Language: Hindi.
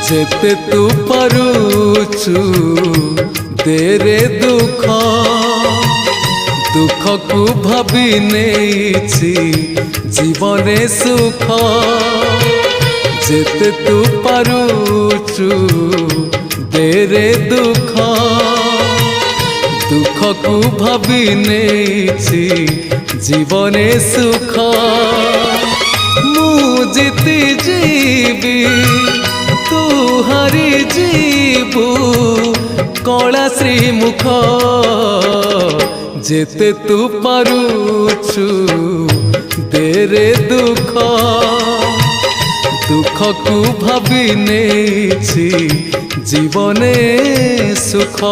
जेते तू पारुचु देरे दुख दुख को भाभी नेछि जीवने सुख जेते तू पारुचु देरे दुख दुख को भाभी नेछि जीवने सुख मु जीती जीवी तू हरी जीवु कला श्रीमुख जेते तू पारुचु देरे दुख दुख को भाभी नेछि जीवने सुख।